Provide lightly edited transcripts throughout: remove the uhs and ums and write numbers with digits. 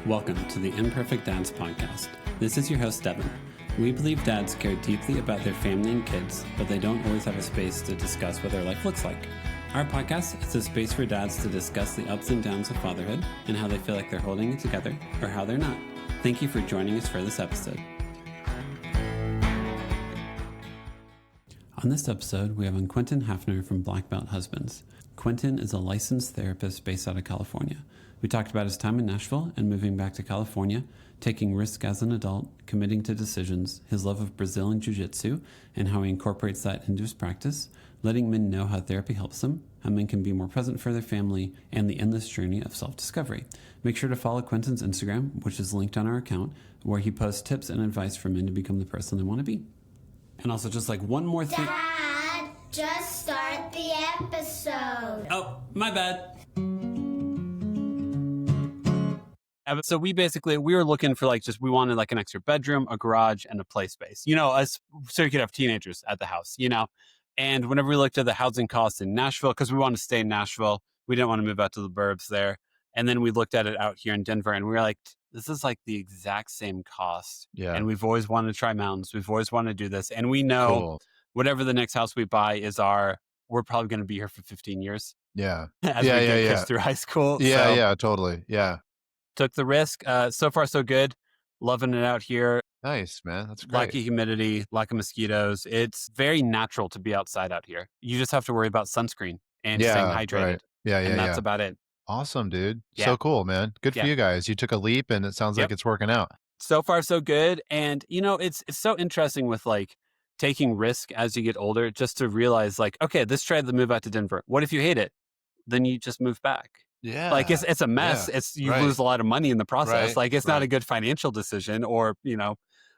Welcome to the Imperfect Dads Podcast. This is your host, Devin. We believe dads care deeply about their family and kids, but they don't always have a space to discuss what their life looks like. Our podcast is a space for dads to discuss the ups and downs of fatherhood and how they feel like they're holding it together or how they're not. Thank you for joining us for this episode. On this episode, we have on Quentin Hafner from Black Belt Husbands. Quentin is a licensed therapist based out of California. We talked about his time in Nashville and moving back to California, taking risks as an adult, committing to decisions, his love of Brazilian Jiu-Jitsu, and how he incorporates that into his practice, letting men know how therapy helps them, how men can be more present for their family, and the endless journey of self-discovery. Make sure to follow Quentin's Instagram, which is linked on our account, where he posts tips and advice for men to become the person they want to be. And also just like one more thing. Dad, just start the episode. Oh, my bad. So we were looking for we wanted like an extra bedroom, a garage, and a play space, so you could have teenagers at the house, And whenever we looked at the housing costs in Nashville, because we wanted to stay in Nashville, we didn't want to move out to the burbs there. And then we looked at it out here in Denver and we were like, this is like the exact same cost. Yeah. And we've always wanted to try mountains. We've always wanted to do this. And we know Whatever the next house we buy we're probably going to be here for 15 years. Yeah. As we get kids through high school. Yeah, totally. Yeah. Took the risk. So far, so good. Loving it out here. Nice, man. That's great. Lack of humidity, lack of mosquitoes. It's very natural to be outside out here. You just have to worry about sunscreen and staying hydrated. Right. Yeah. And that's about it. Awesome, dude. Yeah. So cool, man. Good for you guys. You took a leap and it sounds like it's working out. So far, so good. And, it's so interesting with taking risk as you get older, just to realize okay, let's try to move out to Denver. What if you hate it? Then you just move back. Yeah. It's a mess. Yeah. You lose a lot of money in the process. Right. It's not a good financial decision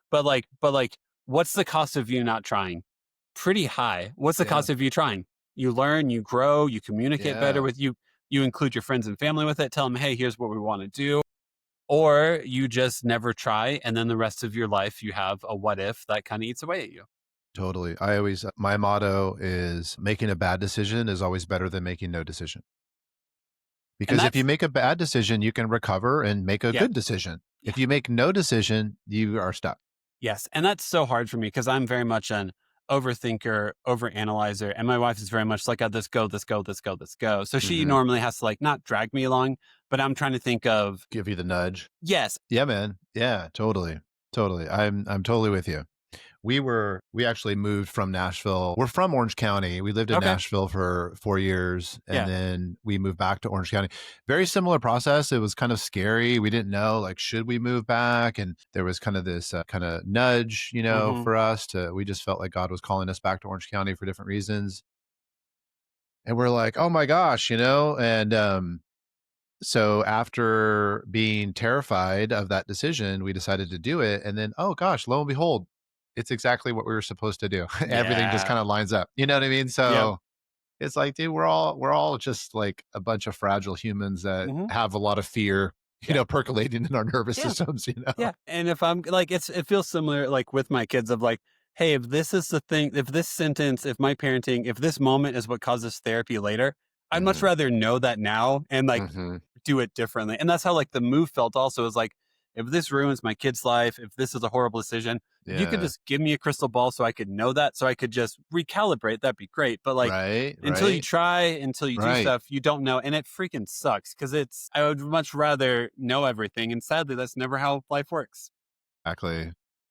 but what's the cost of you not trying? Pretty high. What's the cost of you trying? You learn, you grow, you communicate better with you include your friends and family with it, tell them, hey, here's what we want to do. Or you just never try. And then the rest of your life, you have a what if that kind of eats away at you. Totally. My motto is making a bad decision is always better than making no decision. Because if you make a bad decision, you can recover and make a good decision. Yeah. If you make no decision, you are stuck. Yes. And that's so hard for me because I'm very much an overthinker, overanalyzer. And my wife is very much like, this go. So she normally has to Mm-hmm. not drag me along, but I'm trying to think of. Give you the nudge. Yes. Yeah, man. Yeah, totally. I'm totally with you. We actually moved from Nashville. We're from Orange County. We lived in Nashville for 4 years and then we moved back to Orange County. Very similar process. It was kind of scary. We didn't know, should we move back? And there was kind of this kind of nudge, for us we just felt like God was calling us back to Orange County for different reasons. And we're like, oh my gosh, and so after being terrified of that decision, we decided to do it. And then, oh gosh, lo and behold, it's exactly what we were supposed to do. Everything just kind of lines up. You know what I mean? So it's like, dude, we're all just like a bunch of fragile humans that have a lot of fear, percolating in our nervous systems, Yeah. And if I'm it feels similar, with my kids of hey, if this is the thing, if this sentence, if my parenting, if this moment is what causes therapy later, I'd much rather know that now and do it differently. And that's how the move felt also is if this ruins my kid's life, if this is a horrible decision, you could just give me a crystal ball so I could know that, so I could just recalibrate. That'd be great. But until you try, until you do stuff, you don't know. And it freaking sucks because I would much rather know everything. And sadly, that's never how life works.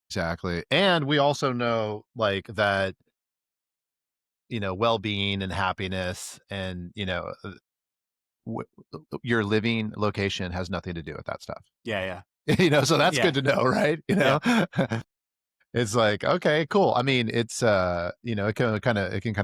Exactly. And we also know that, well-being and happiness and, your living location has nothing to do with that stuff. Yeah. So that's good to know, right? It's okay, cool. I mean, it's it can kind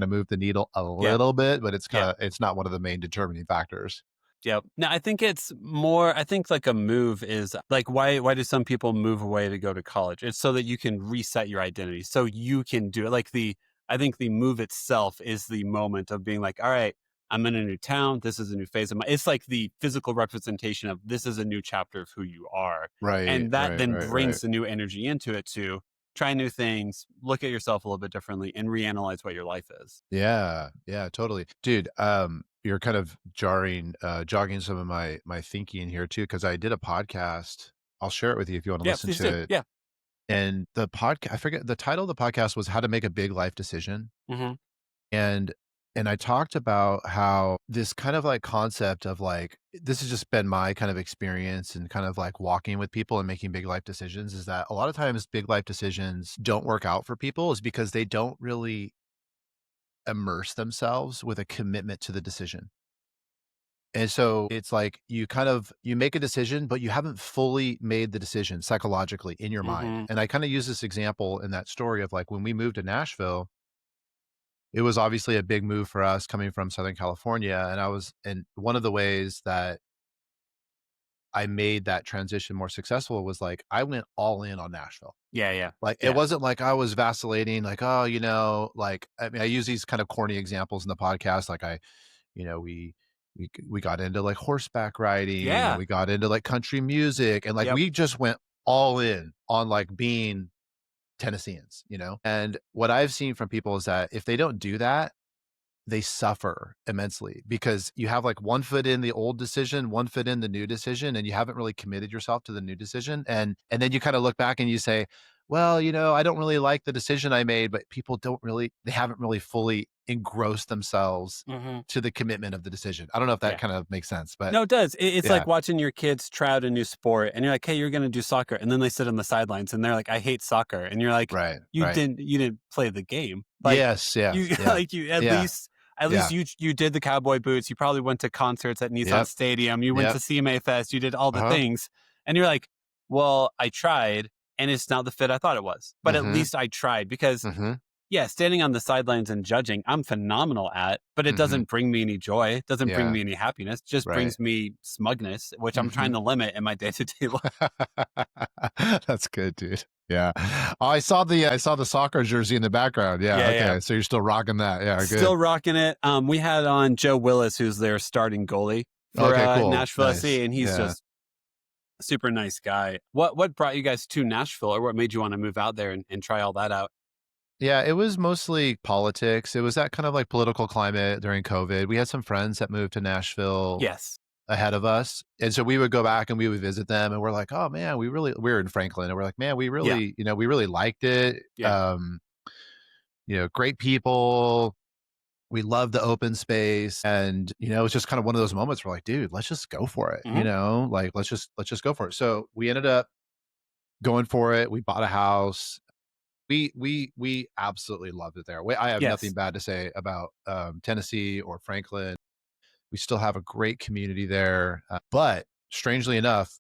of move the needle a little bit, but it's not one of the main determining factors. Yep. No, I think it's more, a move is why do some people move away to go to college? It's so that you can reset your identity. So you can do it. I think the move itself is the moment of being all right, I'm in a new town. This is a new phase of my, it's the physical representation of this is a new chapter of who you are. Right. And that brings the new energy into it to try new things, look at yourself a little bit differently and reanalyze what your life is. Yeah, totally. Dude, you're kind of jogging some of my thinking here too, because I did a podcast. I'll share it with you if you want to Yeah, listen please to do. it. Yeah. And the podcast, I forget the title of the podcast was How to Make a Big Life Decision. Hmm. And I talked about how this kind of like concept of like this has just been my kind of experience and kind of like walking with people and making big life decisions is that a lot of times big life decisions don't work out for people is because they don't really immerse themselves with a commitment to the decision. And so it's like you kind of you make a decision, but you haven't fully made the decision psychologically in your mind. Hmm. And I kind of use this example in that story of like when we moved to Nashville, it was obviously a big move for us coming from Southern California. And one of the ways that I made that transition more successful was like I went all in on Nashville. Yeah, yeah, Like it yeah. wasn't like I was vacillating, like, oh, like I mean, I use these kind of corny examples in the podcast. Like we got into like horseback riding and Yeah. we got into like country music and like Yep. we just went all in on like being Tennesseans, And what I've seen from people is that if they don't do that, they suffer immensely because you have like one foot in the old decision, one foot in the new decision, and you haven't really committed yourself to the new decision. And then you kind of look back and you say, well, I don't really like the decision I made, but people they haven't really fully engrossed themselves Hmm. to the commitment of the decision. I don't know if that Yeah. kind of makes sense, but No, it does. It's yeah, like watching your kids try out a new sport, and you're like, "Hey, you're going to do soccer," and then they sit on the sidelines, and they're like, "I hate soccer," and you're like, right, "You right. didn't play the game. Like Yes, yeah, you yeah, like you yeah, at least yeah. you did the cowboy boots. You probably went to concerts at Nissan Yep, Stadium. You went yep. to CMA Fest. You did all the Uh-huh. things, and you're like, well, I tried, and it's not the fit I thought it was, but at Mhm, least I tried because." mhm, Yeah, standing on the sidelines and judging, I'm phenomenal at, but it mhm. doesn't bring me any joy. It doesn't bring Yeah, me any happiness. It just right. brings me smugness, which I'm trying Mhm. to limit in my day-to-day life. That's good, dude. Yeah. Oh, I saw the soccer jersey in the background. Yeah, Yeah, yeah. okay. So you're still rocking that. Yeah, good. Still rocking it. We had on Joe Willis, who's their starting goalie for Okay, cool. Nashville Nice. SC, and he's Yeah. just a super nice guy. What brought you guys to Nashville, or what made you want to move out there and try all that out? Yeah, it was mostly politics. It was that kind of like political climate during COVID. We had some friends that moved to Nashville Yes. ahead of us. And so we would go back and we would visit them and we're like, "Oh man, we were in Franklin and we're like, man, Yeah. we really liked it. Yeah. Great people. We love the open space and it's just kind of one of those moments where like, dude, let's just go for it. Hmm. Like let's just go for it. So we ended up going for it. We bought a house. We absolutely loved it there. I have nothing Yes. bad to say about Tennessee or Franklin. We still have a great community there. But strangely enough,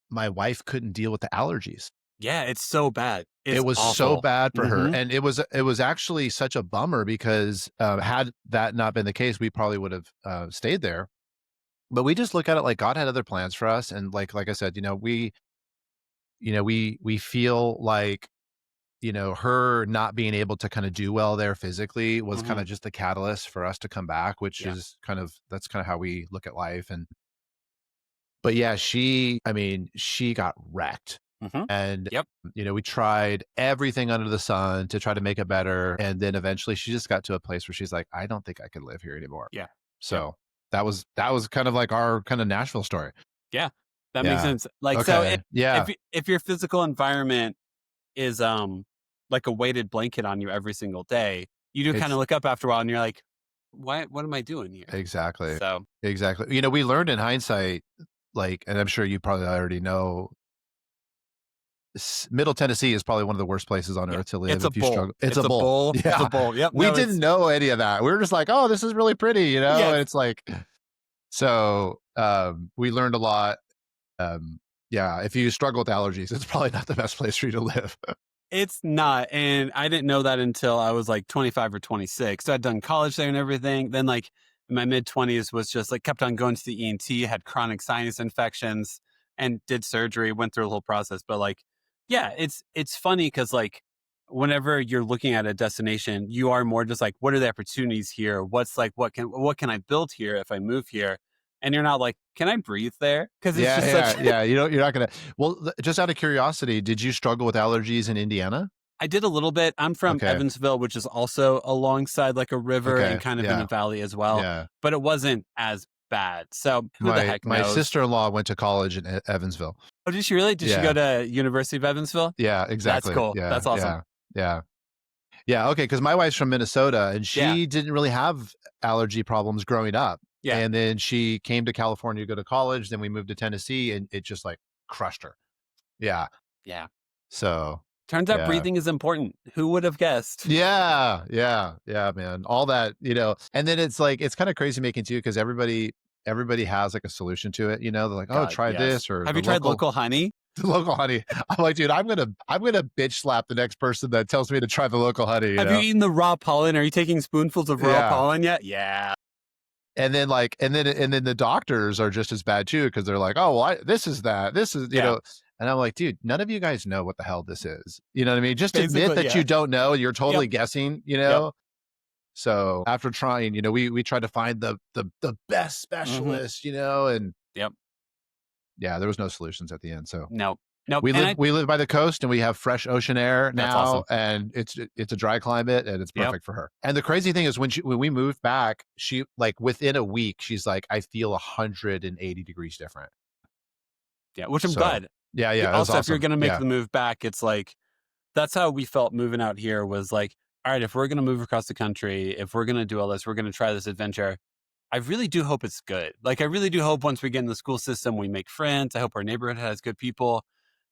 my wife couldn't deal with the allergies. Yeah, it's so bad. It It's was so awful. bad for her, Hmm. and it was actually such a bummer because had that not been the case, we probably would have stayed there. But we just look at it like God had other plans for us, and like I said, we feel like her not being able to kind of do well there physically was kind Hmm. of just the catalyst for us to come back, which Yeah. is that's kind of how we look at life. And but yeah, she got wrecked. Hmm. And, Yep. we tried everything under the sun to try to make it better. And then eventually she just got to a place where she's like, I don't think I could live here anymore. Yeah. Yep. So that was kind of like our kind of Nashville story. Yeah, that makes Yeah. sense. Like, so Okay. Yeah. if your physical environment is, like a weighted blanket on you every single day, you do kinda It's look up after a while and you're like, what am I doing here?" exactly. So, Exactly. We learned in hindsight, like, and I'm sure you probably already know, Middle Tennessee is probably one of the worst places on yeah, earth to live it's a if you bull. struggle. It's a It's a bull. bull. It's a Yeah. bull. Yep. We No, didn't it's know any of that. We were just like, oh, this is really pretty, and yes. it's like, so we learned a lot. Um, yeah, if you struggle with allergies, it's probably not the best place for you to live. It's not, and I didn't know that until I was, like, 25 or 26. So I'd done college there and everything. Then, like, in my mid-20s was just, like, kept on going to the ENT, had chronic sinus infections, and did surgery, went through a whole process. But, like, yeah, it's funny because, like, whenever you're looking at a destination, you are more just like, "What are the opportunities here? What's like, what can I build here if I move here?" And you're not like, "Can I breathe there?" Because it's Yeah, just yeah, such yeah. You're not gonna. Well, just out of curiosity, did you struggle with allergies in Indiana? I did a little bit. I'm from Okay. Evansville, which is also alongside like a river and Okay. kind of in a Yeah. valley as well, Yeah. but it wasn't as bad. So who the My heck my knows? sister-in-law went to college in Evansville. Oh, did she really? Did she go Yeah. to University of Evansville? Yeah, That's exactly. cool. Yeah. That's awesome. Yeah. Yeah. Yeah, okay, because my wife's from Minnesota, and Yeah. she didn't really have allergy problems growing up, Yeah. and then she came to California to go to college, then we moved to Tennessee, and it just, like, crushed her. Yeah, Yeah. so, Turns out yeah. breathing is important. Who would have guessed? Yeah, yeah, yeah, man, all that, and then it's, like, it's kinda crazy making too, because everybody has, like, a solution to it, they're like, "Oh, God, try yes. this," or Have the you tried local local honey? the local honey. I'm like, "Dude, I'm gonna bitch slap the next person that tells me to try the local honey," you Have you know? eaten the raw pollen? Are you taking spoonfuls of raw Yeah. pollen yet? Yeah. And then and then the doctors are just as bad too, because they're like, "Oh, well, this is that. This is," Yeah. and I'm like, "Dude, none of you guys know what the hell this is." You know what I mean? Just admit Basically, that yeah. you don't know. You're Yep. totally guessing, Yep. So after trying, we tried to find the best Hmm. specialist, and Yep. yeah, there was no solutions at the end. So Nope. Nope. we And live we live by the coast, and we have fresh ocean air that's now, awesome. and it's a dry climate, and it's Yep. perfect for her. And the crazy thing is when we moved back, she, like, within a week, she's like, "I feel 180 degrees different." Yeah. Which I'm So glad. yeah, yeah, it was Also, if you're awesome. going to make Yeah, the move back, it's like, that's how we felt moving out here was like, all right, if we're going to move across the country, if we're going to do all this, we're going to try this adventure. I really do hope it's good. Like, I really do hope once we get in the school system, we make friends. I hope our neighborhood has good people.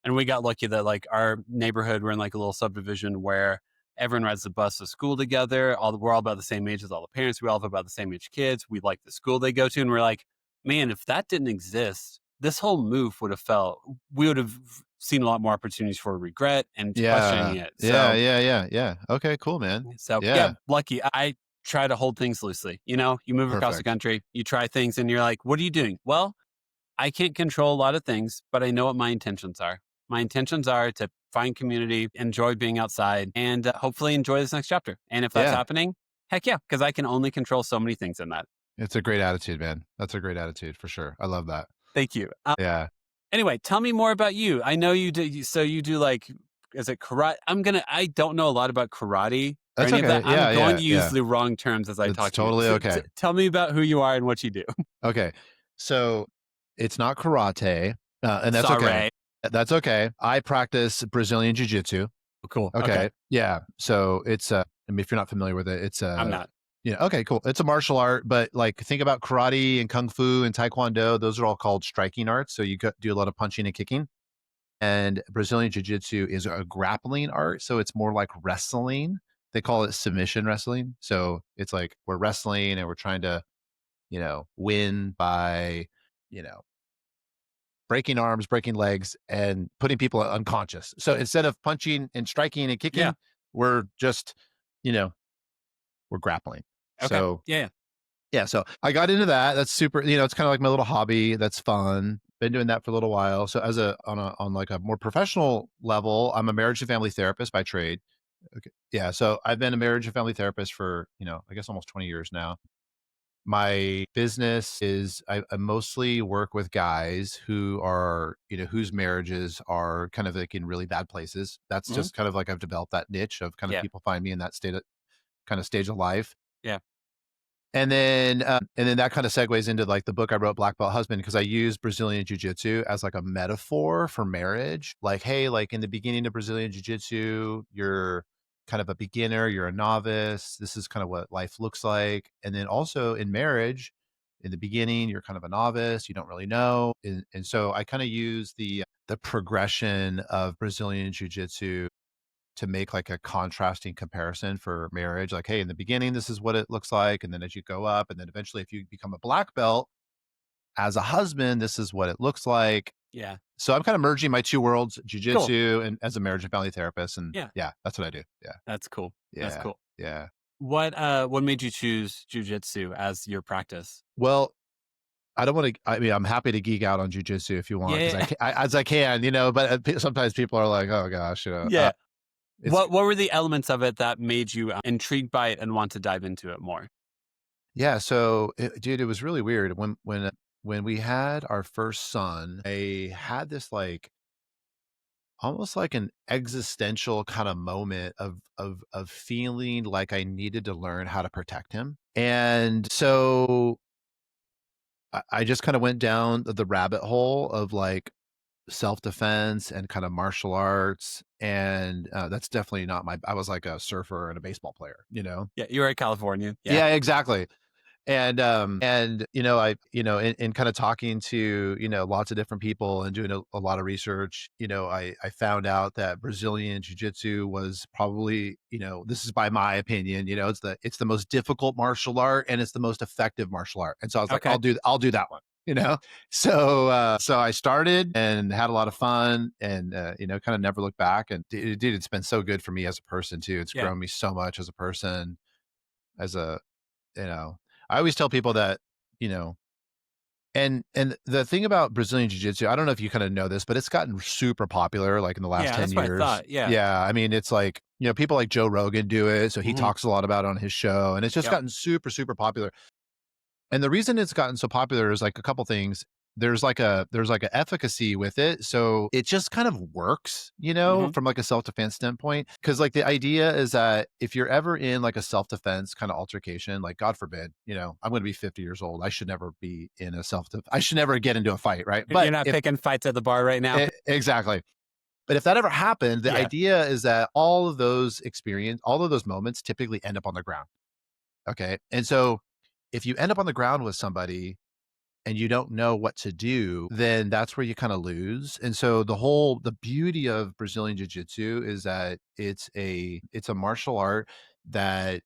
And we got lucky that, like, our neighborhood, we're in like a little subdivision where everyone rides the bus to school together. We're all about the same age as all the parents. We all have about the same age kids. We like the school they go to. And we're like, man, if that didn't exist, this whole move would have we would have seen a lot more opportunities for regret and questioning yeah, it. yeah, So, yeah, yeah, yeah. Okay, cool, man. yeah, Yeah, lucky. I try to hold things loosely. You move across the perfect. country, you try things, and you're like, what are you doing? Well, I can't control a lot of things, but I know what my intentions are. My intentions are to find community, enjoy being outside, and hopefully enjoy this next chapter. And if that's Yeah, happening, heck yeah, because I can only control so many things in that. it's a great attitude, man. That's a great attitude for sure. I love that. Thank you. Yeah, Anyway, tell me more about you. I know you do. So you do like, is it karate? I don't know a lot about karate or that's any of okay. that. I'm Yeah, going yeah, to use yeah. the wrong terms as I It's talk to you. totally So, okay. tell me about who you are and what you do. Okay, so it's not karate, and that's okay. Sorry. That's okay. I practice Brazilian Jiu-Jitsu. Cool. Okay. Okay. Yeah. So it's I mean, if you're not familiar with it, it's I'm not. okay, cool. It's a martial art, but like think about karate and kung fu and taekwondo. Those are all called striking arts. So you do a lot of punching and kicking. And Brazilian jiu-jitsu is a grappling art. So it's more like wrestling. They call it submission wrestling. So it's like we're wrestling and we're trying to, win by, you know, breaking arms, breaking legs, and putting people unconscious. So instead of punching and striking and Yeah. kicking, we're just, you know, we're grappling. Okay. So Yeah. yeah, so I got into that. That's super, it's kind of like my little hobby. That's fun. Been doing that for a little while. So as on like a more professional level, I'm a marriage and family therapist by trade. Okay. Yeah. So I've been a marriage and family therapist for, I guess almost 20 years now. My business is I mostly work with guys who are, whose marriages are kind of like in really bad places. That's Mhm. just kind of like I've developed that niche of kind of Yeah. people find me in that kind of stage of life. Yeah. And then that kind of segues into like the book I wrote, Black Belt Husband, because I use Brazilian Jiu Jitsu as like a metaphor for marriage. Like, hey, like in the beginning of Brazilian Jiu Jitsu, you're kind of a beginner, you're a novice. This is kind of what life looks like. And then also in marriage, in the beginning, you're kind of a novice, you don't really know. And so I kind of use the progression of Brazilian Jiu Jitsu to make like a contrasting comparison for marriage. Like, hey, in the beginning, this is what it looks like. And then as you go up, and then eventually, if you become a black belt as a husband, this is what it looks like. Yeah. So I'm kind of merging my two worlds, Cool. jujitsu and as a marriage and family therapist. And Yeah. yeah, that's what I do. Yeah. That's cool. That's Yeah. cool. Yeah. What made you choose jujitsu as your practice? Well, I don't want to, I mean, I'm happy to geek out on jujitsu if you want, because Yeah. as I can, but sometimes people are like, oh gosh, Yeah. it's, What were the elements of it that made you intrigued by it and want to dive into it more? yeah. So dude, it was really weird when we had our first son. I had this like almost like an existential kind of moment of feeling like I needed to learn how to protect him. And so I just kind of went down the rabbit hole of like self-defense and kind of martial arts. And that's definitely not my, I was like a surfer and a baseball player, you know? Yeah, you're a Californian. Yeah. Yeah, exactly. And you know, in kind of talking to, you know, lots of different people and doing a lot of research, you know, I found out that Brazilian Jiu-Jitsu was probably, you know, this is by my opinion, you know, it's the most difficult martial art and it's the most effective martial art. And so I was like, Okay. I'll do that one, you know. So I started and had a lot of fun and you know, kind of never looked back. And dude, it's been so good for me as a person too. It's Yeah. grown me so much as a person, as a, you know, I always tell people that, you know, and the thing about Brazilian Jiu-Jitsu, I don't know if you kind of know this, but it's gotten super popular like in the last Yeah, 10 that's what I years. thought. Yeah. Yeah, I mean, it's like, you know, people like Joe Rogan do it, so he Mhm. talks a lot about it on his show, and it's just Yep. gotten super, super popular. And the reason it's gotten so popular is like a couple things. There's like a efficacy with it. So it just kind of works, you know, Mhm. from like a self-defense standpoint. Cause like the idea is that if you're ever in like a self-defense kind of altercation, like God forbid, you know, I'm going to be 50 years old. I should never be in a I should never get into a fight. Right. You're But not if picking fights at the bar right now. exactly. But if that ever happened, the Yeah. idea is that all of those all of those moments typically end up on the ground. Okay. And so if you end up on the ground with somebody and you don't know what to do, then that's where you kind of lose. And so the beauty of Brazilian Jiu-Jitsu is that it's a martial art that,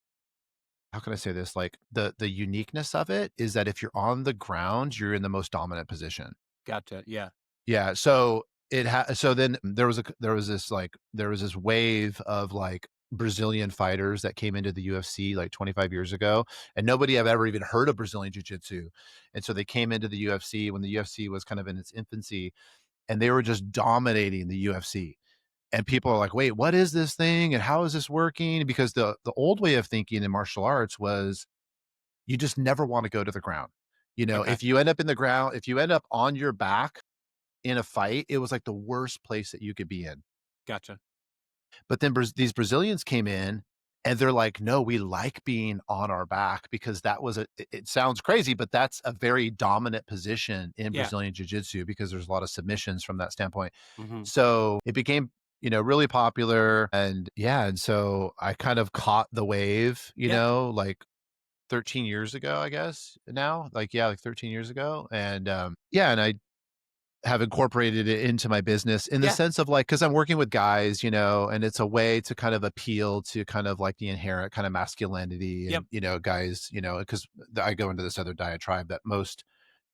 how can I say this? Like the uniqueness of it is that if you're on the ground, you're in the most dominant position. Gotcha. Yeah. Yeah. So then there was this wave of like Brazilian fighters that came into the UFC like 25 years ago, and nobody have ever even heard of Brazilian Jiu-Jitsu. And so they came into the UFC when the UFC was kind of in its infancy, and they were just dominating the UFC. And people are like, "Wait, what is this thing? And how is this working?" Because the old way of thinking in martial arts was you just never want to go to the ground. You know, Okay. if you end up in the ground, if you end up on your back in a fight, it was like the worst place that you could be in. Gotcha. But then these Brazilians came in and they're like, no, we like being on our back because it sounds crazy, but that's a very dominant position in Yeah. Brazilian Jiu Jitsu because there's a lot of submissions from that standpoint. Mhm. So it became, you know, really popular. And yeah. And so I kind of caught the wave, you Yeah. know, like 13 years ago, I guess now, like, yeah, like 13 years ago. And yeah. And I have incorporated it into my business in the Yeah. sense of like, because I'm working with guys, you know, and it's a way to kind of appeal to kind of like the inherent kind of masculinity Yep. and, you know, guys, you know, because I go into this other diatribe that most,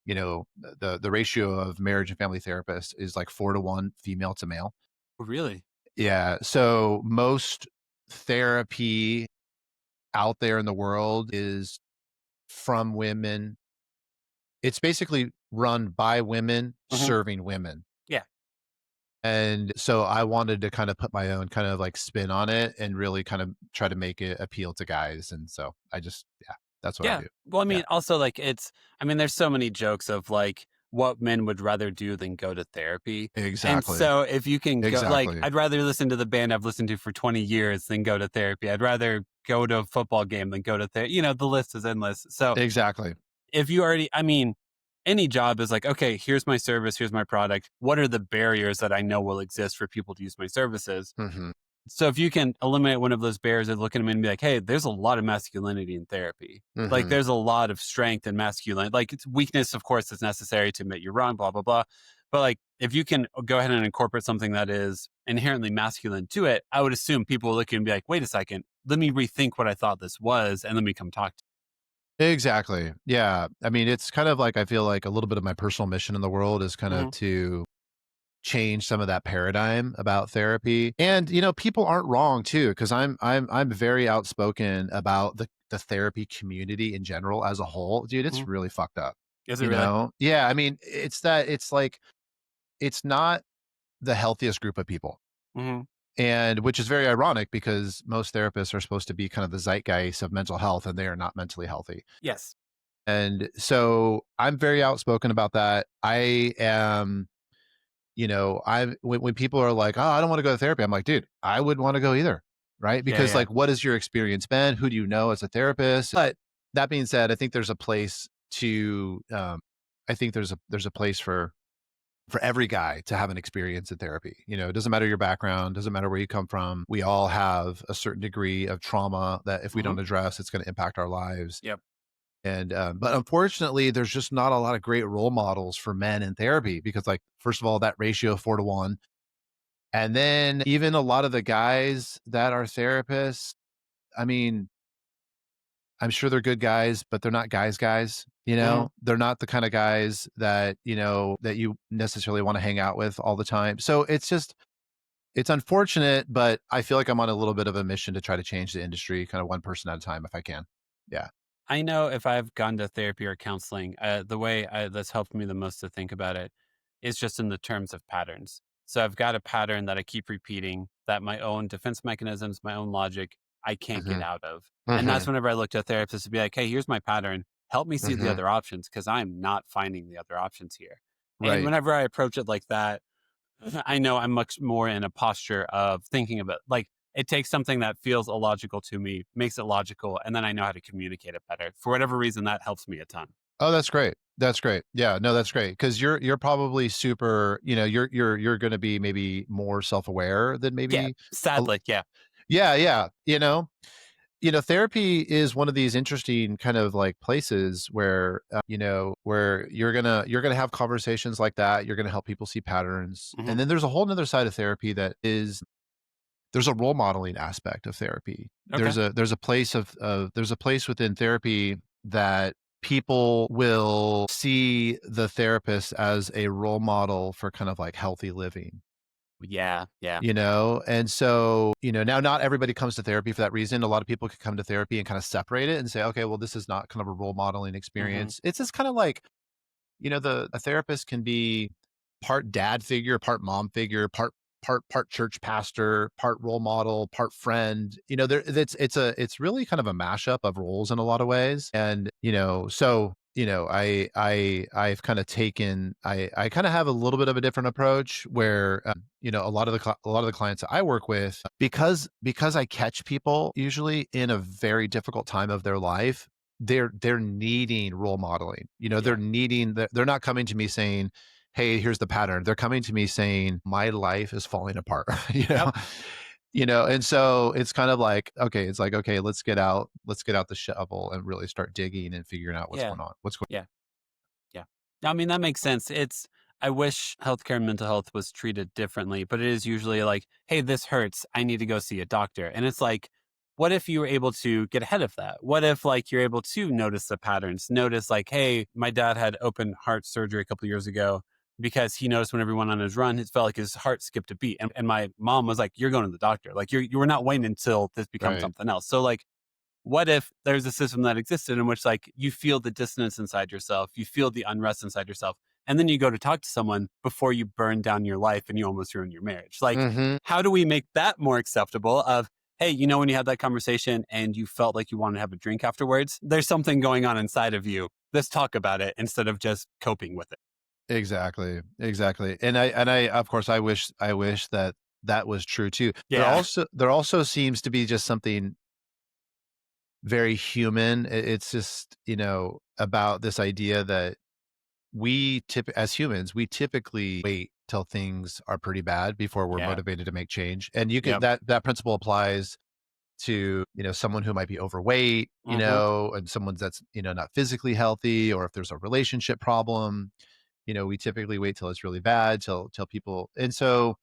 you know, the ratio of marriage and family therapists is like 4 to 1 female to male. Really? Yeah. So most therapy out there in the world is from women. It's basically run by women Mhm. serving women. Yeah. And so I wanted to kind of put my own kind of like spin on it and really kind of try to make it appeal to guys. And so yeah, that's what I Yeah. do. Well, I Yeah, mean, also, like, I mean, there's so many jokes of like what men would rather do than go to therapy. And exactly. so if you can go, like, Exactly. I'd rather listen to the band I've listened to for 20 years than go to therapy. I'd rather go to a football game than go to therapy. You know, the list is endless. So Exactly. if you already, I mean, any job is like, okay, here's my service, here's my product. What are the barriers that I know will exist for people to use my services? Hmm. So if you can eliminate one of those barriers and look at them and be like, hey, there's a lot of masculinity in therapy. Like Hmm. there's a lot of strength and masculine. Like it's weakness, of course, is necessary to admit you're wrong, blah, blah, blah. But like if you can go ahead and incorporate something that is inherently masculine to it, I would assume people will look at you and be like, wait a second, let me rethink what I thought this was and let me come talk to Exactly. Yeah. I mean, it's kind of like I feel like a little bit of my personal mission in the world is kind you. of Hmm. to change some of that paradigm about therapy. And you know, people aren't wrong too, because I'm very outspoken about the therapy community in general as a whole. Dude, Hmm. it's really fucked up. Is it You really? know? Yeah, I mean, it's like it's not the healthiest group of people. Hmm. And which is very ironic because most therapists are supposed to be kind of the zeitgeist of mental health and they are not mentally healthy. Yes. And so I'm very outspoken about that. I am when people are like, "Oh, I don't want to go to therapy," I'm like, dude, I wouldn't want to go either, right? Yeah, Because yeah. like, what has your experience been? Who do you know as a therapist? But that being said, I think there's a place to, I think there's a place for every guy to have an experience in therapy. It doesn't matter your background, doesn't matter where you come from. We all have a certain degree of trauma that if we Mhm. don't address, it's going to impact our lives. Yep. And but unfortunately, there's just not a lot of great role models for men in therapy because, like, first of all, that ratio 4 to 1, and then even a lot of the guys that are therapists. I mean, I'm sure they're good guys, but they're not guys. Mhm. They're not the kind of guys that that you necessarily want to hang out with all the time. So it's unfortunate, but I feel like I'm on a little bit of a mission to try to change the industry, kind of one person at a time, if I can. Yeah. I know if I've gone to therapy or counseling, the way that's helped me the most to think about it is just in the terms of patterns. So I've got a pattern that I keep repeating that my own defense mechanisms, my own logic, I can't get Hmm. out of. And that's Hmm. whenever I look to a therapist to be like, hey, here's my pattern. Help me see the Hmm. other options because I'm not finding the other options here. And Right. whenever I approach it like that, I know I'm much more in a posture of thinking about like it takes something that feels illogical to me, makes it logical, and then I know how to communicate it better. For whatever reason, that helps me a ton. Oh, that's great. That's great. Yeah, no, that's great because you're probably super. You're going to be maybe more self aware than Yeah, maybe. a- sadly, yeah, Yeah, yeah. Therapy is one of these interesting kind of like places where where you're gonna have conversations like that. You're gonna help people see patterns, hmm and then there's a whole nother side of therapy that is there's a role modeling aspect of therapy. okay, There's a place within therapy that people will see the therapist as a role model for kind of like healthy living. yeah, yeah, And so, now not everybody comes to therapy for that reason. A lot of people could come to therapy and kind of separate it and say, okay, well, this is not kind of a role modeling hmm experience. It's just kind of like, the a therapist can be part dad figure, part mom figure, part church pastor, part role model, part friend. It's really kind of a mashup of roles in a lot of ways. And, so, I've kind of taken I kind of have a little bit of a different approach where a lot of the clients that I work with, because I catch people usually in a very difficult time of their life, they're needing role modeling. yeah, They're not coming to me saying, "Hey, here's the pattern." They're coming to me saying, "My life is falling apart." you yep, know. And so it's kind of like, okay, it's like, okay, let's get out the shovel and really start digging and figuring out what's yeah, going on. What's going yeah. Yeah. I mean, that makes sense. I wish healthcare and mental health was treated differently, but it is usually like, hey, this hurts. I need to go see a doctor. And it's like, what if you were able to get ahead of that? What if like you're able to notice the patterns, notice like, hey, my dad had open heart surgery a couple years ago because he noticed whenever he went on his run, it felt like his heart skipped a beat. And my mom was like, you're going to the doctor. Like you were not waiting until this becomes right. something else. So like what if there's a system that existed in which like you feel the dissonance inside yourself, you feel the unrest inside yourself, and then you go to talk to someone before you burn down your life and you almost ruin your marriage? Like, Mhm. how do we make that more acceptable? Of hey, when you had that conversation and you felt like you wanted to have a drink afterwards, there's something going on inside of you. Let's talk about it instead of just coping with it. Exactly. Exactly. And I of course I wish that that was true too. Yeah, There also seems to be just something very human. It's just, about this idea that as humans, we typically wait till things are pretty bad before we're yeah, motivated to make change. And you could yep, that principle applies to, someone who might be overweight, hmm and someone that's, not physically healthy, or if there's a relationship problem, we typically wait till it's really bad till people. And so,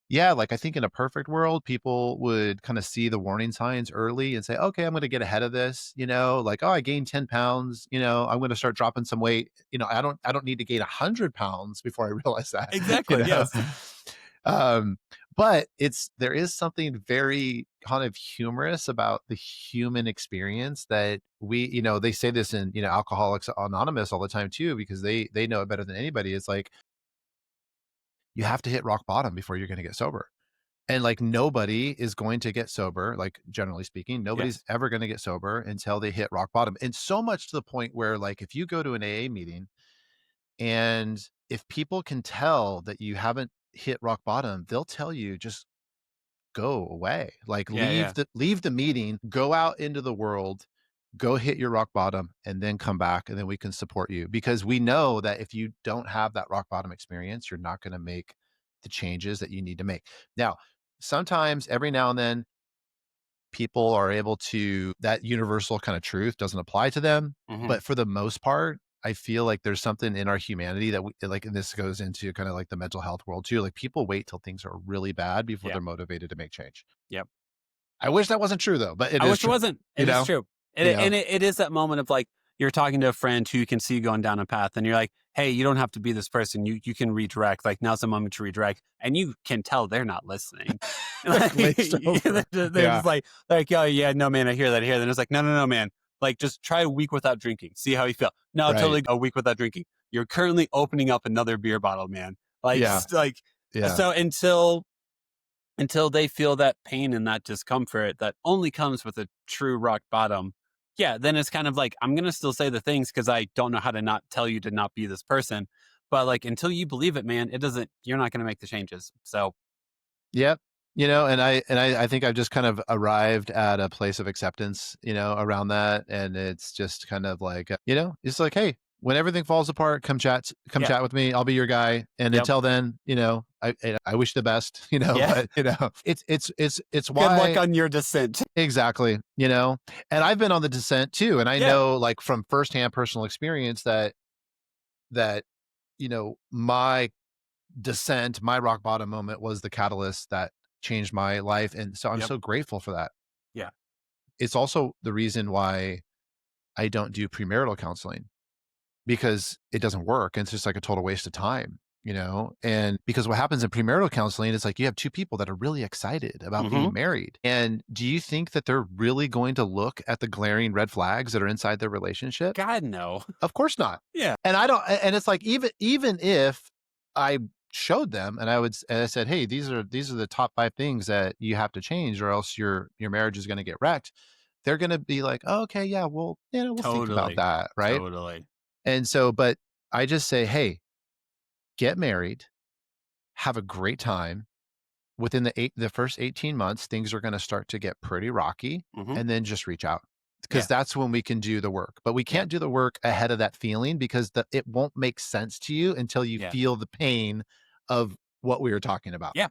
yeah, like, I think in a perfect world, people would kind of see the warning signs early and say, okay, I'm going to get ahead of this, like, oh, I gained 10 pounds, I'm going to start dropping some weight. I don't need to gain 100 pounds before I realize that, you exactly. know? Yes, Um, but there is something very kind of humorous about the human experience that they say this in, Alcoholics Anonymous all the time too, because they know it better than anybody. It's like, you have to hit rock bottom before you're going to get sober. And like, nobody is going to get sober, like, generally speaking, nobody's yes, ever going to get sober until they hit rock bottom. And so much to the point where, like, if you go to an AA meeting And if people can tell that you haven't hit rock bottom, they'll tell you, just go away. Like Yeah, yeah. leave the meeting, go out into the world, go hit your rock bottom, and then come back, and then we can support you. Because we know that if you don't have that rock bottom experience, you're not going to make the changes that you need to make. Now, sometimes every now and then people are able to, that universal kind of truth doesn't apply to them, Mhm. but for the most part, I feel like there's something in our humanity that we like, and this goes into kind of like the mental health world too. Like people wait till things are really bad before Yeah. they're motivated to make change. Yep. I wish that wasn't true though, but it I is wish it true. wasn't. You It is know? true. You know? It is that moment of like you're talking to a friend who you can see going down a path, and you're like, "Hey, you don't have to be this person. You can redirect. Like now's the moment to redirect." And you can tell they're not listening. They're Like glazed over. they're Yeah. just like, "Oh yeah, no man, I hear that. I hear that." And it's like, "No, no, no, man. Like just try a week without drinking. See how you feel." No, Right. totally a week without drinking. You're currently opening up another beer bottle, man. Like Yeah. like Yeah. so until they feel that pain and that discomfort that only comes with a true rock bottom, yeah, then it's kind of like, I'm going to still say the things because I don't know how to not tell you to not be this person. But like, until you believe it, man, it doesn't, you're not going to make the changes. So, Yep. You know, and I think I've just kind of arrived at a place of acceptance, around that. And it's just kind of like, it's like, hey, when everything falls apart, come yeah, chat with me. I'll be your guy. And yep, until then, I wish the best, yeah. but it's Good luck why on your descent. exactly, and I've been on the descent too. And I Yeah. know like from firsthand personal experience that, my descent, my rock bottom moment was the catalyst that changed my life. And so I'm Yep. so grateful for that. Yeah. It's also the reason why I don't do premarital counseling because it doesn't work. And it's just like a total waste of time, And because what happens in premarital counseling is like you have two people that are really excited about Hmm. being married. And do you think that they're really going to look at the glaring red flags that are inside their relationship? God, no. Of course not. Yeah. And I don't and it's like even if I showed them and I said, "Hey, these are the top 5 things that you have to change or else your marriage is gonna get wrecked." They're gonna be like, "Oh, okay, yeah, well, we'll think about Totally. that," right? Totally. And so but I just say, "Hey, get married, have a great time, within the first 18 months, things are gonna start to get pretty rocky, Hmm. and then just reach out, because Yeah. that's when we can do the work, but we Yeah. can't do the work ahead of that feeling because it won't make sense to you until you Yeah. feel the pain of what we were talking about." Yeah.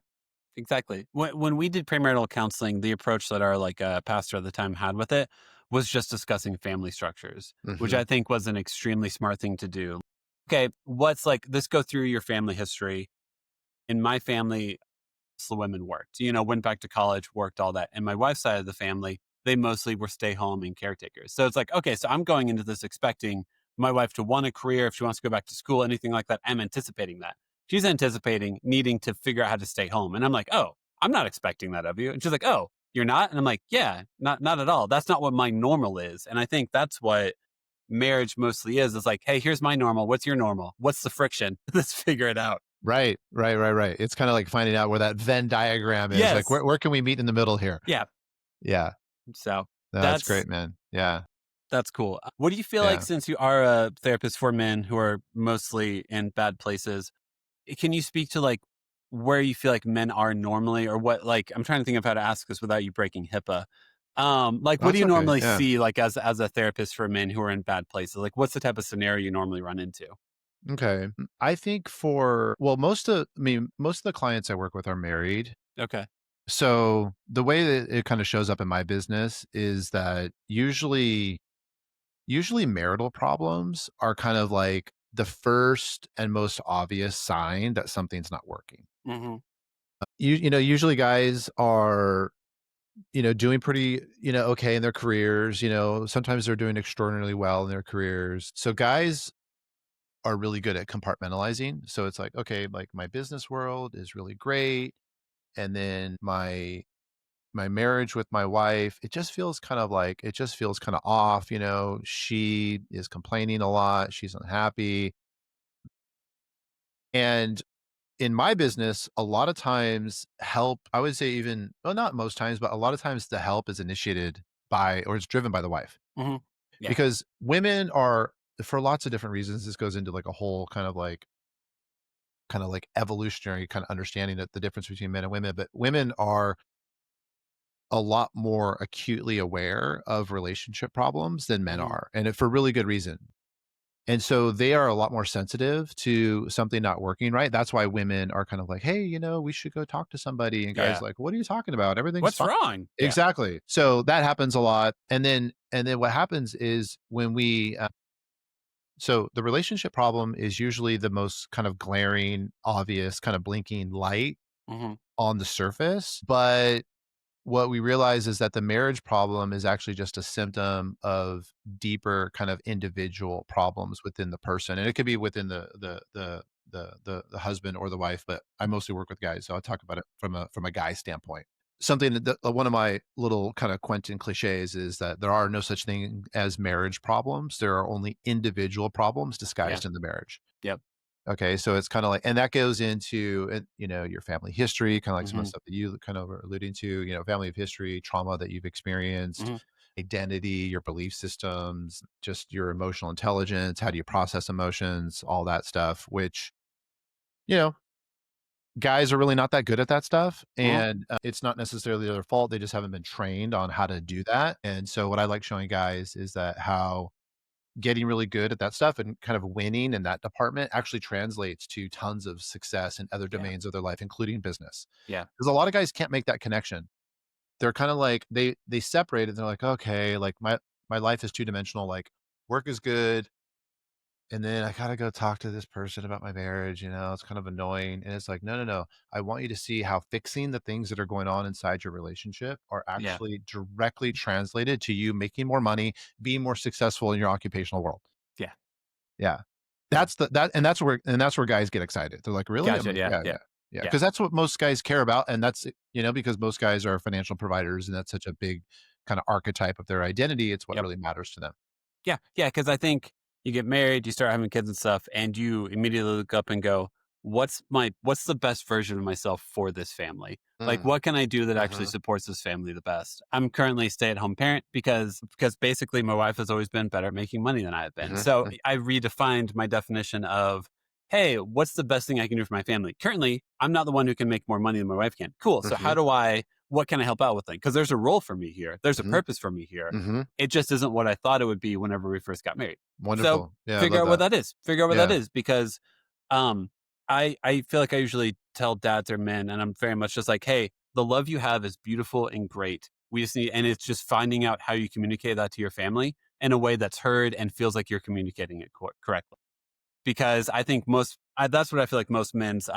Exactly. When we did premarital counseling, the approach that our like pastor at the time had with it was just discussing family structures, which Mhm. I think was an extremely smart thing to do. Okay, what's like let's go through your family history. In my family, the women worked. Went back to college, worked all that. And my wife's side of the family, they mostly were stay home and caretakers. So it's like, okay, so I'm going into this expecting my wife to want a career. If she wants to go back to school, anything like that, I'm anticipating that. She's anticipating needing to figure out how to stay home. And I'm like, oh, I'm not expecting that of you. And she's like, oh, you're not? And I'm like, yeah, not at all. That's not what my normal is. And I think that's what marriage mostly is. It's like, hey, here's my normal. What's your normal? What's the friction? Let's figure it out. Right, right, right, right. It's kinda like finding out where that Venn diagram is, like, Yes. where can we meet in the middle here? Yeah. Yeah. So That's that's great, man. Yeah, That's cool. What do you feel like yeah. since you are a therapist for men who are mostly in bad places? Can you speak to like where you feel like men are normally or what like I'm trying to think of how to ask this without you breaking HIPAA. Like what do That's you okay, normally yeah. see like as a therapist for men who are in bad places? Like what's the type of scenario you normally run into? Okay. I think most of the clients I work with are married. Okay. So the way that it kind of shows up in my business is that usually marital problems are kind of like the first and most obvious sign that something's not working. Hmm. Usually guys are, doing pretty, okay in their careers, sometimes they're doing extraordinarily well in their careers. So guys are really good at compartmentalizing. So it's like, okay, like my business world is really great. And then my marriage with my wife, it just feels kind of off, she is complaining a lot, she's unhappy. And in my business, a lot of times I would say even, well, not most times, but a lot of times the help is initiated by or it's driven by the wife Hmm. Yeah. because women are for lots of different reasons, this goes into like a whole kind of like evolutionary kind of understanding that the difference between men and women, but women are a lot more acutely aware of relationship problems than men Mhm. are, and for really good reason. And so they are a lot more sensitive to something not working right. That's why women are kind of like, "Hey, we should go talk to somebody." And guys Yeah. like, "What are you talking about? Everything's What's fine." wrong? Yeah. Exactly. So that happens a lot. And then what happens is when we so the relationship problem is usually the most kind of glaring, obvious, kind of blinking light Mhm. on the surface, but what we realize is that the marriage problem is actually just a symptom of deeper kind of individual problems within the person, and it could be within the husband or the wife, but I mostly work with guys, so I'll talk about it from a guy standpoint. Something that one of my little kind of Quentin cliches is that there are no such thing as marriage problems. There are only individual problems Yeah. disguised in the marriage. Yep. Okay, so it's kinda like, and that goes into, your family history, kinda like some of the Mhm. stuff that you kind of were alluding to, family of history, trauma that you've experienced, Mhm. identity, your belief systems, just your emotional intelligence, how do you process emotions, all that stuff, which, you know, guys are really not that good at that stuff, Mhm. and, it's not necessarily their fault, they just haven't been trained on how to do that, and so what I like showing guys is that how getting really good at that stuff and kind of winning in that department actually translates to tons of success in other Yeah. domains of their life, including business. Yeah. Because a lot of guys can't make that connection. They're kind of like they separate it. They're like, okay, like my life is two dimensional. Like work is good, and then I gotta go talk to this person about my marriage. It's kind of annoying. And it's like, no, no, no. I want you to see how fixing the things that are going on inside your relationship are Yeah. actually directly translated to you making more money, being more successful in your occupational world. Yeah. Yeah. Yeah. That's where guys get excited. They're like, "Really?" I'm Gotcha. like, Yeah. "Yeah, Yeah. yeah, yeah." Yeah. Because that's what most guys care about, and that's, because most guys are financial providers, and that's such a big kinda archetype of their identity, it's what Yep. really matters to them. Yeah, yeah, because I think you get married, you start having kids and stuff, and you immediately look up and go, what's the best version of myself for this family? Like, Mm, what can I do that actually mhm, supports this family the best? I'm currently a stay-at-home parent because basically my wife has always been better at making money than I have been. mhm, So mm, I redefined my definition of, hey, what's the best thing I can do for my family? Currently, I'm not the one who can make more money than my wife can. Cool. So mhm, what can I help out with? Because there's a role for me here. There's a mhm, purpose for me here. mhm. It just isn't what I thought it would be whenever we first got married. So Wonderful. Yeah, I figure love out what that. that is. Figure out what that Yeah. is because um I feel like I usually tell dads or men, and I'm very much just like, hey, the love you have is beautiful and great. We just need, and it's just finding out how you communicate that to your family in a way that's heard and feels like you're communicating it correctly. Because I think that's what I feel like most men's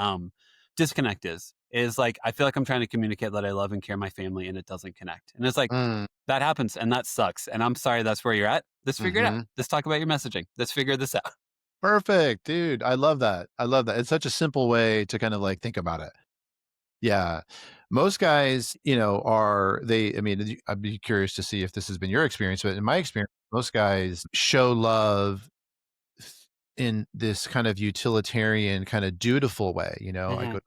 disconnect is like I feel like I'm trying to communicate that I love and care my family and it doesn't connect. And it's like Mm, that happens and that sucks. And I'm sorry that's where you're at. Let's figure it out. mhm. Let's talk about your messaging. Let's figure this out. Perfect, dude. I love that. I love that. It's such a simple way to kind of, like, think about it. Yeah. Most guys, I mean, I'd be curious to see if this has been your experience, but in my experience, most guys show love in this kind of utilitarian, kind of dutiful way. Hmm.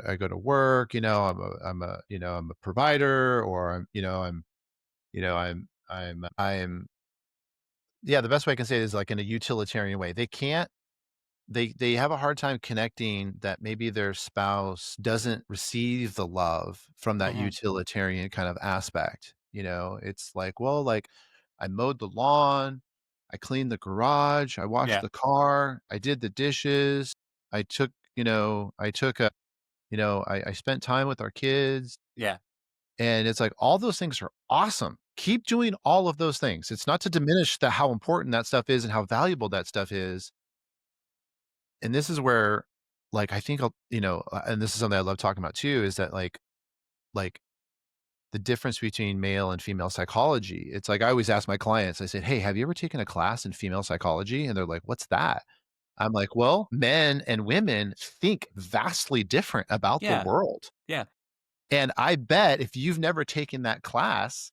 I go to work, I'm a provider, or yeah, the best way I can say it is like in a utilitarian way. They have a hard time connecting that maybe their spouse doesn't receive the love from that Hmm. utilitarian kind of aspect. It's like, well, like I mowed the lawn, I cleaned the garage, I washed Yeah. the car, I did the dishes, I took a, I spent time with our kids. Yeah. And it's like all those things are awesome. Keep doing all of those things. It's not to diminish how important that stuff is and how valuable that stuff is, and this is where, like, I think, and this is something I love talking about too, is that like the difference between male and female psychology. It's like I always ask my clients, I said, "Hey, have you ever taken a class in female psychology?" And they're like, "What's that?" I'm like, "Well, men and women think vastly different about the Yeah. world. Yeah. And I bet if you've never taken that class,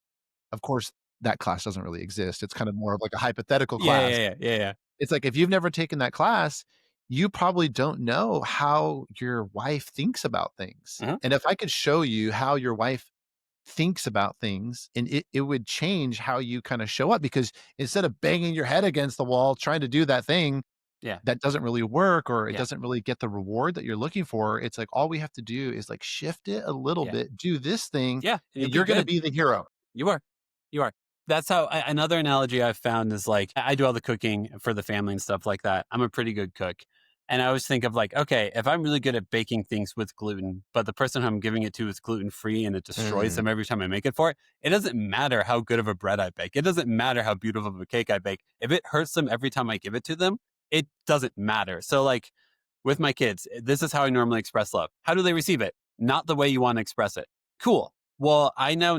of course, that class doesn't really exist. It's kind of more of like a hypothetical Yeah. class. Yeah. Yeah. Yeah. Yeah. It's like if you've never taken that class, you probably don't know how your wife thinks about things. Mhm. And if I could show you how your wife thinks about things, and it would change how you kind of show up, because instead of banging your head against the wall trying to do that thing Yeah. that doesn't really work, or it Yeah. doesn't really get the reward that you're looking for, it's like all we have to do is like shift it a little Yeah. bit, do this thing, Yeah. And you'll and be you're going to good. be the hero. You are. You are. That's how another analogy I've found is like I do all the cooking for the family and stuff like that. I'm a pretty good cook. And I always think of like, okay, if I'm really good at baking things with gluten, but the person who I'm giving it to is gluten free and it destroys Mm, them every time I make it for it, it doesn't matter how good of a bread I bake. It doesn't matter how beautiful of a cake I bake. If it hurts them every time I give it to them, it doesn't matter. So, like with my kids, this is how I normally express love. How do they receive it? Not the way you want to express it. Cool. Well, I now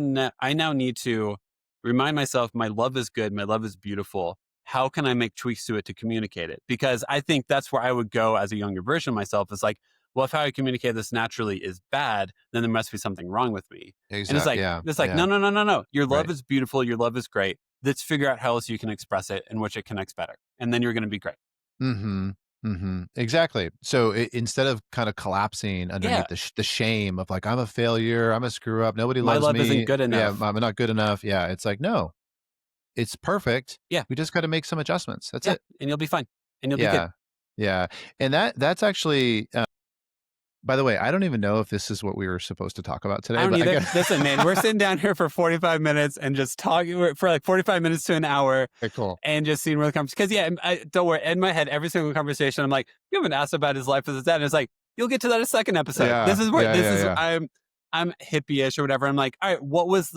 need to remind myself my love is good, my love is beautiful. How can I make tweaks to it to communicate it? Because I think that's where I would go as a younger version of myself. Is like, well, if how I communicate this naturally is bad, then there must be something wrong with me. And exactly. Yeah. it's like, Yeah. no, no, no, no, no. Your love Right. is beautiful. Your love is great. Let's figure out how else you can express it in which it connects better. And then you're going to be great. Mm-hmm. Mm-hmm. Exactly. So instead of kind of collapsing Yeah. underneath the shame of like, I'm a failure, I'm a screw up, nobody My loves love isn't me. good Yeah, enough. I'm not good enough. Yeah. It's like, no, it's perfect. Yeah. We just got to make some adjustments. That's Yeah. it. And you'll be fine. And you'll be good. Yeah. Yeah. And that's actually, by the way, I don't even know if this is what we were supposed to talk about I today, don't but I either. guess. Listen, man, we're sitting down here for 45 minutes and just talking for like 45 minutes to an hour Okay, cool. and just seeing where the conversation. Because, yeah, don't worry. In my head, every single conversation, I'm like, you haven't asked about his life as a dad. And it's like, you'll get to that in a second episode. Yeah. This is where, Yeah. this Yeah. is, Yeah. I'm hippie-ish or whatever. I'm like, all right, what was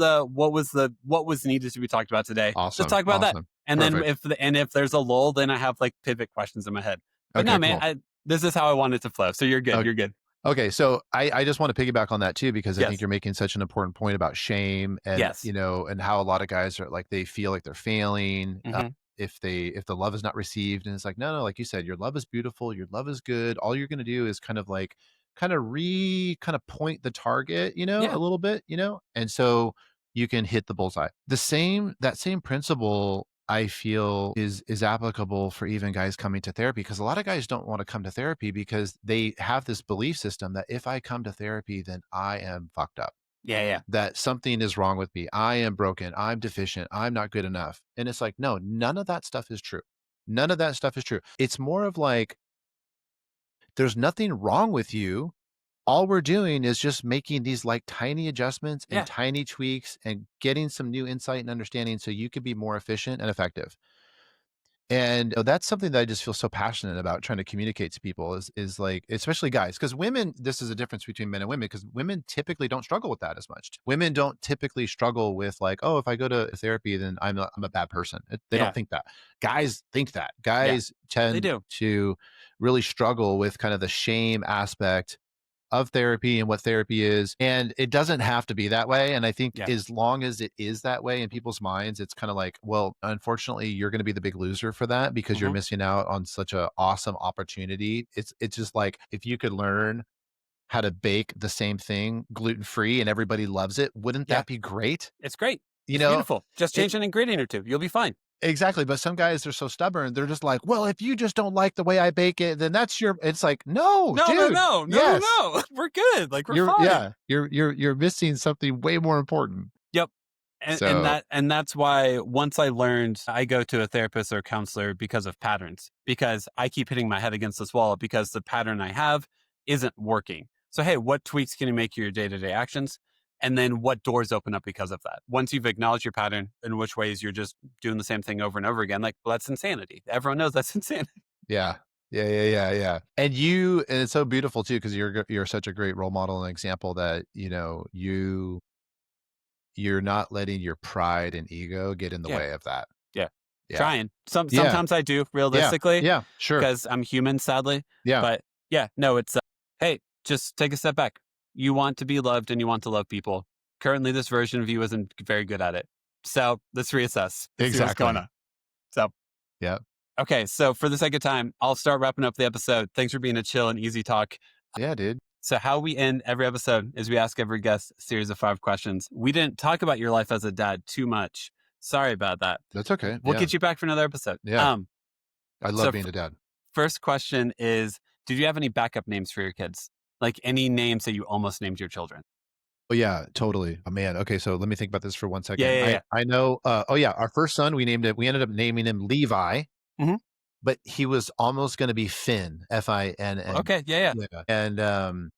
needed to be talked about today? Awesome. Let's talk about that. Awesome. And Perfect. then if there's a lull, then I have like pivot questions in my head. But no, Okay, man, cool. this is how I want it to flow. So you're good. Okay. You're good. Okay, so I just want to piggyback on that too, because I think Yes. you're making such an important point about shame, and Yes. and how a lot of guys are like, they feel like they're failing Hmm. if the love is not received, and it's like, no, no, like you said, your love is beautiful, your love is good. All you're going to do is kind of like kind of point the target, a Yeah. little bit, and so you can hit the bullseye. That same principle, I feel, is applicable for even guys coming to therapy, because a lot of guys don't want to come to therapy because they have this belief system that if I come to therapy, then I am fucked up, Yeah. Yeah. that something is wrong with me. I am broken. I'm deficient. I'm not good enough. And it's like, no, none of that stuff is true. None of that stuff is true. It's more of like, there's nothing wrong with you. All we're doing is just making these like tiny adjustments and Yeah. tiny tweaks and getting some new insight and understanding so you could be more efficient and effective. And that's something that I just feel so passionate about trying to communicate to people, is like, especially guys, because women, this is a difference between men and women, because women typically don't struggle with that as much. Women don't typically struggle with like, oh, if I go to therapy, then I'm a bad person. They Yeah. don't think that. Guys think that. Yeah. Guys They tend do. to really struggle with kind of the shame aspect of therapy and what therapy is. And it doesn't have to be that way. And I think Yeah. as long as it is that way in people's minds, it's kind of like, well, unfortunately, you're going to be the big loser for that, because you're Hmm. missing out on such a awesome opportunity. It's just like, if you could learn how to bake the same thing gluten free and everybody loves it, wouldn't Yeah. that be great? It's great. You It's know, beautiful. Just it change an ingredient or two. You'll be fine. exactly. But some guys are so stubborn. They're just like, well, if you just don't like the way I bake it, then that's it's like, no, No, no, dude. no, no, no, Yes. no. We're good. Like we're fine. You're missing something way more important. Yep. So And that's why once I learned I go to a therapist or counselor because of patterns, because I keep hitting my head against this wall because the pattern I have isn't working. So, hey, what tweaks can you make your day-to-day actions? And then what doors open up because of that? Once you've acknowledged your pattern, in which ways you're just doing the same thing over and over again, like, well, that's insanity. Everyone knows that's insanity. yeah. Yeah. And it's so beautiful too, because you're such a great role model and example that, you're not letting your pride and ego get in the Yeah. way of that. Yeah. Yeah. Trying. Yeah. Sometimes I do Yeah. realistically Yeah. Sure. because I'm human, sadly. Yeah. But yeah, no, it's, hey, just take a step back. You want to be loved and you want to love people. Currently, this version of you isn't very good at it. So let's reassess. Let's see what's going Exactly. on. So, Yeah. okay. So for the sake of time, I'll start wrapping up the episode. Thanks for being a chill and easy talk. Yeah, dude. So how we end every episode is we ask every guest a series of 5 questions. We didn't talk about your life as a dad too much. Sorry about that. That's okay. We'll Yeah. get you back for another episode. Yeah. I love So being a dad. first question is, did you have any backup names for your kids? Like any names that you almost named your children? Oh yeah, totally. Oh man. Okay, so let me think about this for one Yeah, second. yeah, yeah. I know. Oh yeah, our first son we ended up naming him Levi, Mhm. but he was almost going to be Finn, Finn. Okay, yeah, yeah. Yeah, and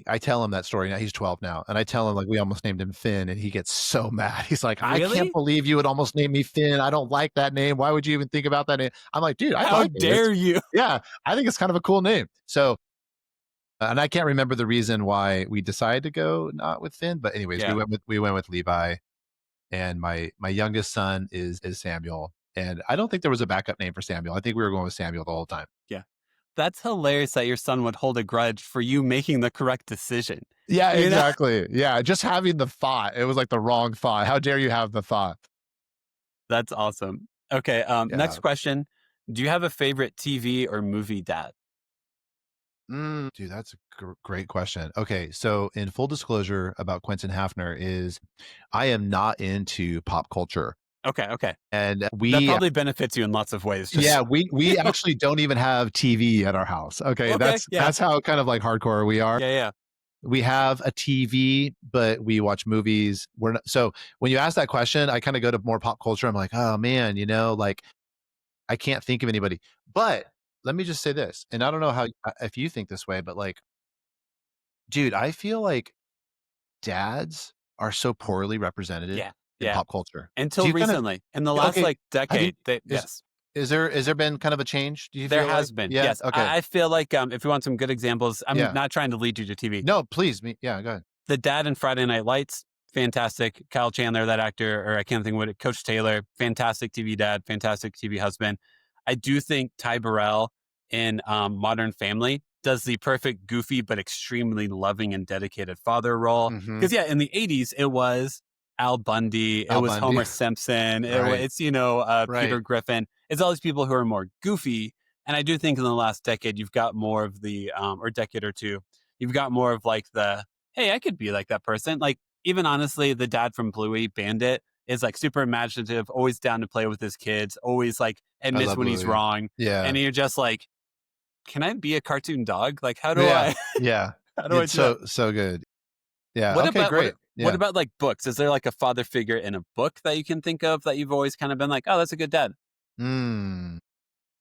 I tell him that story now. He's 12 now, and I tell him like we almost named him Finn, and he gets so mad. He's like, "I can't Really? believe you would almost name me Finn. I don't like that name. Why would you even think about that name?" I'm like, "Dude, I How like it. It's dare you? yeah, I think it's kind of a cool name." So, and I can't remember the reason why we decided to go not with Finn, but anyways, Yeah, we went with Levi, and my youngest son is Samuel, and I don't think there was a backup name for Samuel. I think we were going with Samuel the whole time. yeah. That's hilarious that your son would hold a grudge for you making the correct decision. Yeah, You know? exactly. Yeah, just having the thought, it was like the wrong thought. How dare you have the thought? That's awesome. Okay, next Yeah. question. Do you have a favorite TV or movie dad? Dude, that's a great question. Okay, so in full disclosure about Quentin Hafner is I am not into pop culture. Okay, okay. And That probably benefits you in lots of ways. Just we actually don't even have TV at our house. Okay, okay, yeah. that's how kind of like hardcore we are. Yeah, yeah. We have a TV, but we watch movies. We're not, so when you ask that question, I kind of go to more pop culture. I'm like, oh man, like I can't think of anybody. But let me just say this, and I don't know how if you think this way, but like, dude, I feel like dads are so poorly represented Yeah, in yeah. pop culture. Do Until you kind of recently. In the last, okay? like, Have you decade, they is yes. is there been kind of a change? Do you There feel like? has been, Yeah. yes. Okay. I feel like, if you want some good examples, I'm Yeah. not trying to lead you to TV. No, please. Me. Yeah. Go ahead. The dad in Friday Night Lights, fantastic. Kyle Chandler, that actor, or I can't think what it. Coach Taylor, fantastic TV dad, fantastic TV husband. I do think Ty Burrell in Modern Family does the perfect goofy but extremely loving and dedicated father role. Hmm. Because yeah, in the '80s it was Al Bundy, it Al was Bundy. Homer Simpson, Right. it's Peter Right. Griffin. It's all these people who are more goofy. And I do think in the last decade you've got more of the or decade or two, you've got more of like the hey, I could be like that person. Like, even honestly, the dad from Bluey, Bandit, is like super imaginative, always down to play with his kids, always like I admits love when he's Louis. wrong. Yeah. And you're just like, can I be a cartoon dog? Like, how do Yeah. I, Yeah. how do I It's do that? so good. Yeah. What Okay. about, Great. what Yeah. about like books? Is there like a father figure in a book that you can think of that you've always kind of been like, oh, that's a good dad? Mm.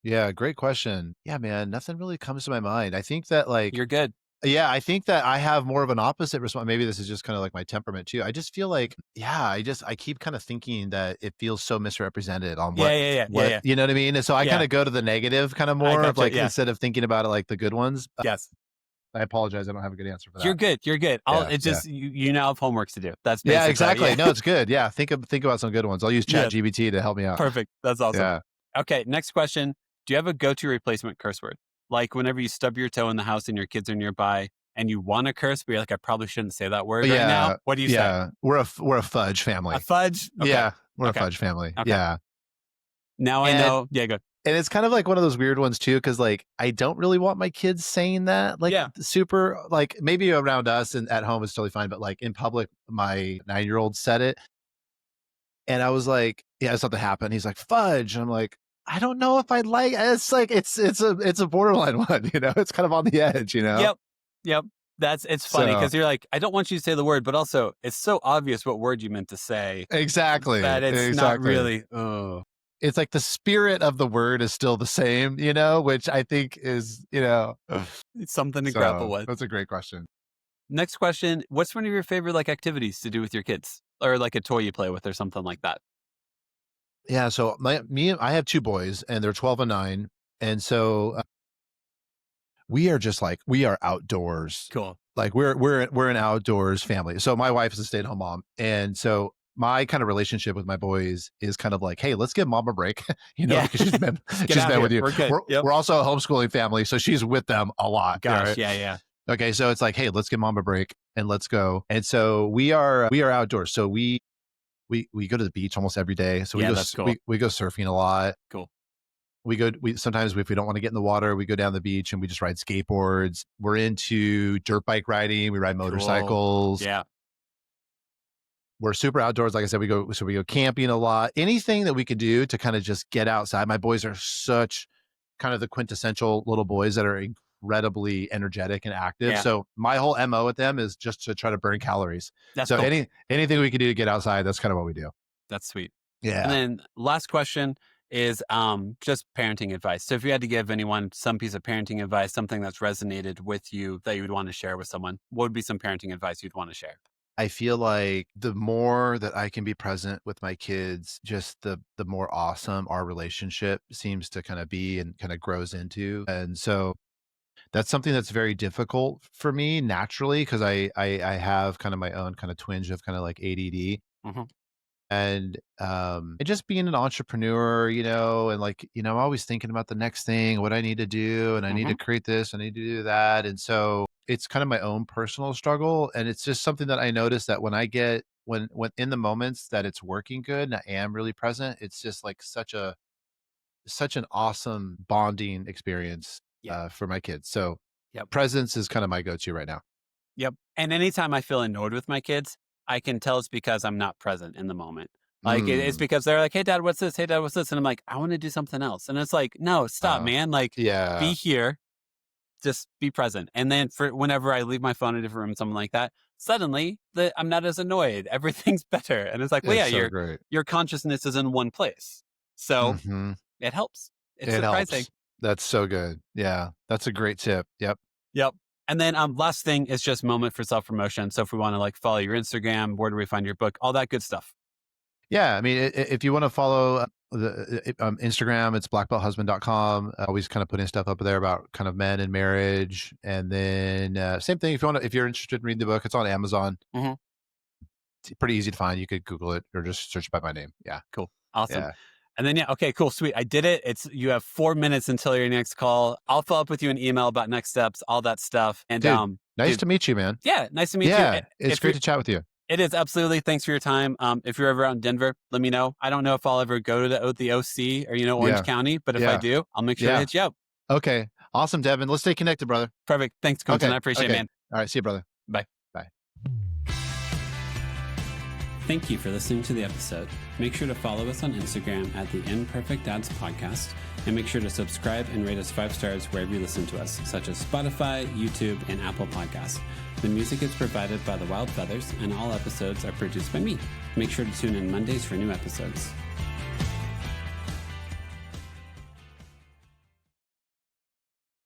Yeah. Great question. Yeah, man. Nothing really comes to my mind. I think that like You're good. yeah, I think that I have more of an opposite response. Maybe this is just kind of like my temperament too. I just feel like, yeah, I keep kind of thinking that it feels so misrepresented on Yeah, yeah, yeah, yeah, what, yeah. you know what I mean? And so I kind Yeah. of go to the negative kind of I more of gotcha. like, Yeah. instead of thinking about it like the good ones. Yes. I apologize. I don't have a good answer for You're that. good. You're good. Yeah. It's Yeah. just, you now have homework to do. That's Yeah, basically, exactly. yeah. No, it's good. Yeah. Think about some good ones. I'll use Chat Yes. GBT to help me out. Perfect. That's awesome. Yeah. Okay, next question. Do you have a go-to replacement curse word? Like whenever you stub your toe in the house and your kids are nearby and you want to curse, but you're like, I probably shouldn't say that word right now. Yeah. What do you say? Yeah. We're a fudge A family. fudge? Okay. Yeah. We're a Okay. fudge family. Okay. Yeah. Now I And know. Yeah, good. And it's kind of like one of those weird ones too, because like I don't really want my kids saying that, like Yeah. super, like maybe around us and at home is totally fine, but like in public, my 9-year-old said it, and I was like, yeah, something happened. He's like, fudge. I'm like, I don't know if I like. It's like it's a borderline one, It's kind of on the edge, Yep. Yep. It's funny So because you're like, I don't want you to say the word, but also it's so obvious what word you meant to say exactly, that it's not exactly. really, oh, It's like the spirit of the word is still the same, which I think is, it's something to grapple so with. that's a great question. Next question. What's one of your favorite like activities to do with your kids or like a toy you play with or something like that? Yeah, so I have 2 boys and they're 12 and 9. And so we are outdoors. Cool. Like we're an outdoors family. So my wife is a stay-at-home mom. And so my kind of relationship with my boys is kind of like, hey, let's give mom a break, Yeah. because she's been Get out with here. you. We're good. Yep. We're also a homeschooling family, so she's with them a lot. Gosh. right? Yeah. Yeah. Okay, so it's like, hey, let's give mom a break and let's go. And so we are outdoors. So we go to the beach almost every day. So Yeah, that's cool. we go surfing a lot. Cool. We sometimes if we don't want to get in the water, we go down the beach and we just ride skateboards. We're into dirt bike riding. We ride Cool. motorcycles. Yeah. We're super outdoors. Like I said, we go camping a lot. Anything that we could do to kind of just get outside. My boys are such kind of the quintessential little boys that are incredibly energetic and active. Yeah. So my whole MO with them is just to try to burn calories. That's So cool. anything we can do to get outside, that's kind of what we do. That's sweet. Yeah. And then last question is just parenting advice. So if you had to give anyone some piece of parenting advice, something that's resonated with you that you would want to share with someone, what would be some parenting advice you'd want to share? I feel like the more that I can be present with my kids, just the more awesome our relationship seems to kind of be and kind of grows into. And so that's something that's very difficult for me naturally because I have kind of my own kind of twinge of kind of like ADD. Hmm. And just being an entrepreneur, and like, I'm always thinking about the next thing, what I need to do, and I need Hmm. to create this, I need to do that. And so it's kind of my own personal struggle. And it's just something that I notice that when I get, when in the moments that it's working good and I am really present, it's just like such an awesome bonding experience Yeah. for my kids. So Yep. presence is kind of my go-to right now. Yep. And anytime I feel annoyed with my kids, I can tell it's because I'm not present in the moment. Like it's Mm, because they're like, "Hey, Dad, what's this? Hey, Dad, what's this?" And I'm like, "I want to do something else." And it's like, "No, stop, uh, man! Like, be yeah, here, just be present." And then for whenever I leave my phone in a different room, something like that, suddenly I'm not as annoyed. Everything's better, and it's like, well, it's yeah, so great. your consciousness is in one place, so Hmm. it helps. It's It surprising. helps. That's so good. Yeah, that's a great tip. Yep. Yep. And then last thing is just moment for self promotion. So if we want to like follow your Instagram, where do we find your book? All that good stuff. Yeah, I mean, if you want to follow the Instagram, it's blackbelthusband.com. Always kind of putting stuff up there about kind of men and marriage. And then same thing, if you're interested in reading the book, it's on Amazon. Hmm. It's pretty easy to find. You could Google it or just search by my name. Yeah. Cool. Awesome. Yeah. And then, yeah, okay, cool, sweet. I did it. You have 4 minutes until your next call. I'll follow up with you an email about next steps, all that stuff. And Dude, nice dude, to meet you, man. yeah, nice to meet you. Yeah, it's great to chat with you. It is absolutely. Thanks for your time. If you're ever out in Denver, let me know. I don't know if I'll ever go to the OC or Orange Yeah. County, but if I Yeah. do, I'll make sure to Yeah. hit you up. Okay. Awesome, Devin. Let's stay connected, brother. Perfect. Thanks, Quentin. Okay. I appreciate it, Okay. man. All right. See you, brother. Bye. Bye. Thank you for listening to the episode. Make sure to follow us on Instagram at the Imperfect Dads Podcast, and make sure to subscribe and rate us 5 stars wherever you listen to us, such as Spotify, YouTube, and Apple Podcasts. The music is provided by The Wild Feathers, and all episodes are produced by me. Make sure to tune in Mondays for new episodes.